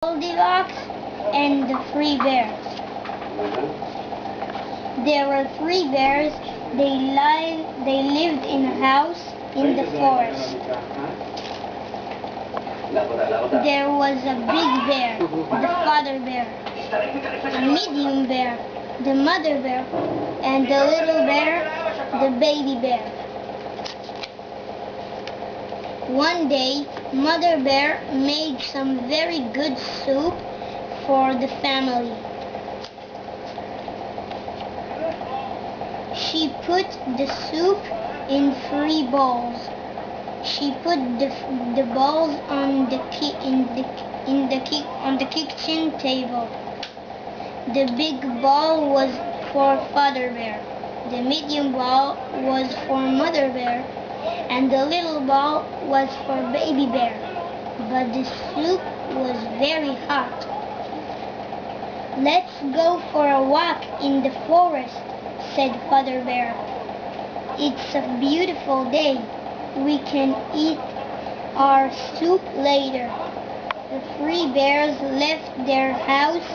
Goldilocks and the three bears. There were three bears. They lived in a house in the forest. There was a big bear, the father bear, a medium bear, the mother bear, and the little bear, the baby bear. One day, Mother Bear made some very good soup for the family. She put the soup in 3 bowls. She put the bowls on the kitchen table. The big bowl was for Father Bear. The medium bowl was for Mother Bear. And the little bowl was for Baby Bear. But the soup was very hot. "Let's go for a walk in the forest," said Father Bear. "It's a beautiful day. We can eat our soup later." The 3 bears left their house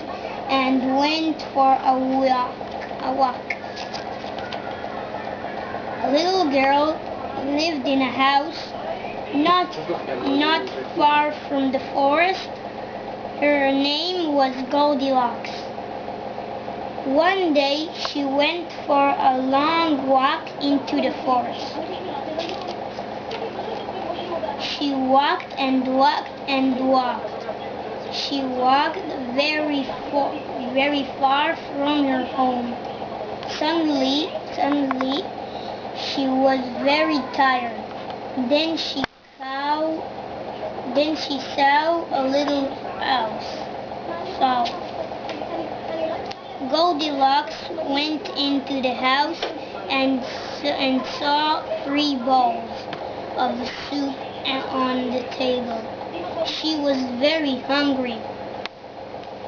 and went for a walk. A little girl lived in a house not far from the forest. Her name was Goldilocks. One day she went for a long walk into the forest. She walked and walked and walked. She walked very far from her home. Suddenly, she was very tired. Then she saw a little house. Goldilocks went into the house and saw 3 bowls of soup on the table. She was very hungry.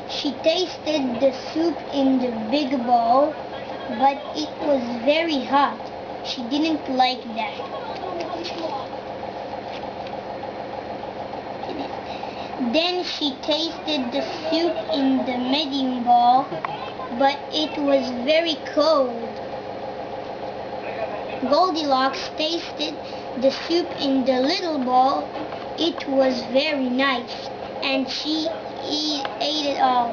She tasted the soup in the big bowl, but it was very hot. She didn't like that. Then she tasted the soup in the medium bowl, but it was very cold. Goldilocks tasted the soup in the little bowl. It was very nice, and she ate it all.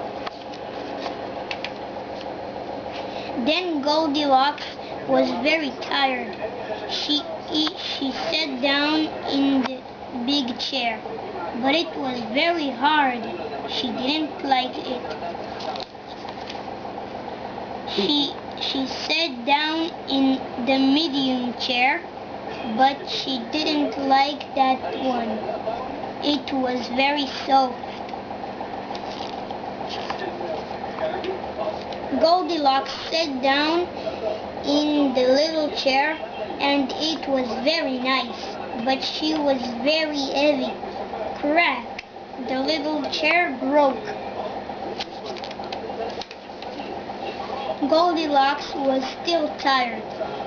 Then Goldilocks was very tired. She sat down in the big chair, but it was very hard. She didn't like it. She sat down in the medium chair, but she didn't like that one. It was very soft. Goldilocks sat down in the little chair, and it was very nice, but she was very heavy. Crack! The little chair broke. Goldilocks was still tired.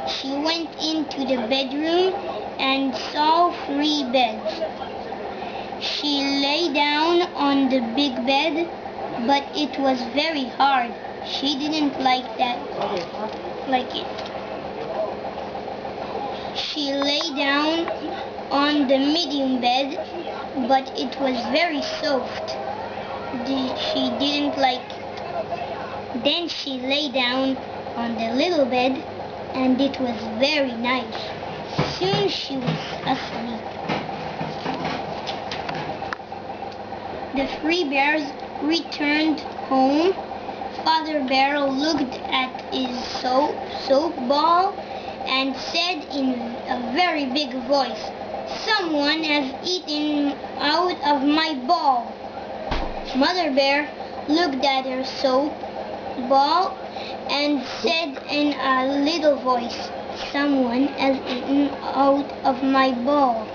She went into the bedroom and saw 3 beds. She lay down on the big bed, but it was very hard. She didn't like it. She lay down on the medium bed, but it was very soft. She didn't like it. Then she lay down on the little bed, and it was very nice. Soon she was asleep. The 3 bears returned home. Father Bear looked at his soap ball and said in a very big voice, "Someone has eaten out of my ball." Mother Bear looked at her soap ball and said in a little voice, "Someone has eaten out of my ball."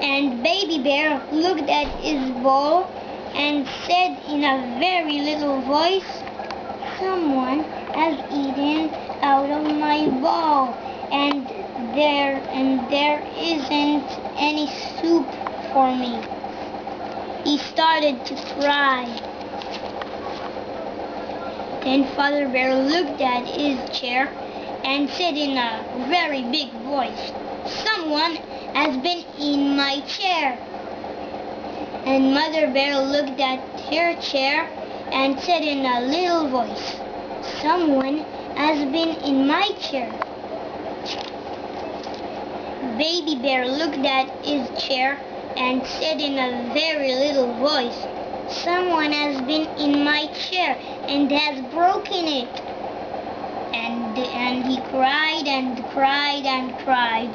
And Baby Bear looked at his ball and said in a very little voice, "Someone has eaten out of my ball, and there isn't any soup for me." He started to cry. Then Father Bear looked at his chair and said in a very big voice, "Someone has been in my chair." And Mother Bear looked at her chair and said in a little voice, "Someone has been in my chair." Baby Bear looked at his chair and said in a very little voice, "Someone has been in my chair and has broken it." And he cried and cried and cried.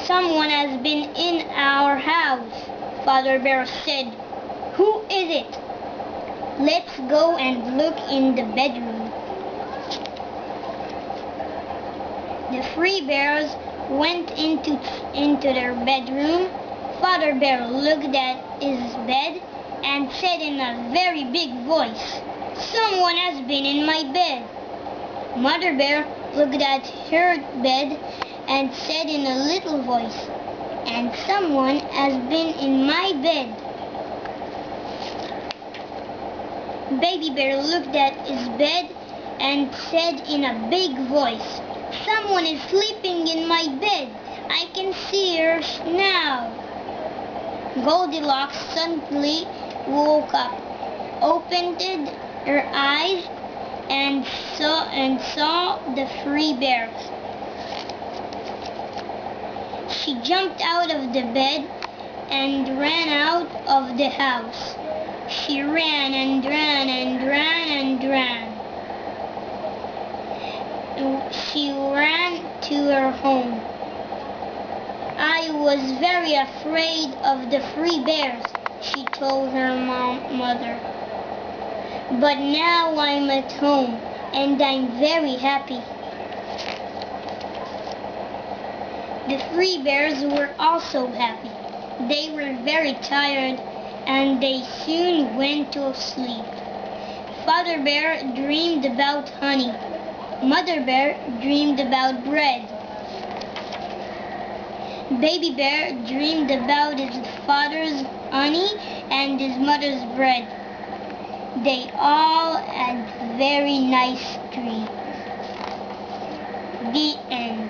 "Someone has been in our house," Father Bear said. "Who is it? Let's go and look in the bedroom." The three bears went into their bedroom. Father Bear looked at his bed and said in a very big voice, "Someone has been in my bed." Mother Bear looked at her bed and said in a little voice, "And someone has been in my bed." Baby Bear looked at his bed and said in a big voice, "Someone is sleeping in my bed. I can see her now." Goldilocks suddenly woke up, opened her eyes, and saw the three bears. She jumped out of the bed and ran out of the house. She ran and ran and ran and ran. She ran to her home. "I was very afraid of the three bears," she told her mother. "But now I'm at home and I'm very happy." The three bears were also happy. They were very tired and they soon went to sleep. Father Bear dreamed about honey. Mother Bear dreamed about bread. Baby Bear dreamed about his father's honey and his mother's bread. They all had very nice dreams. The end.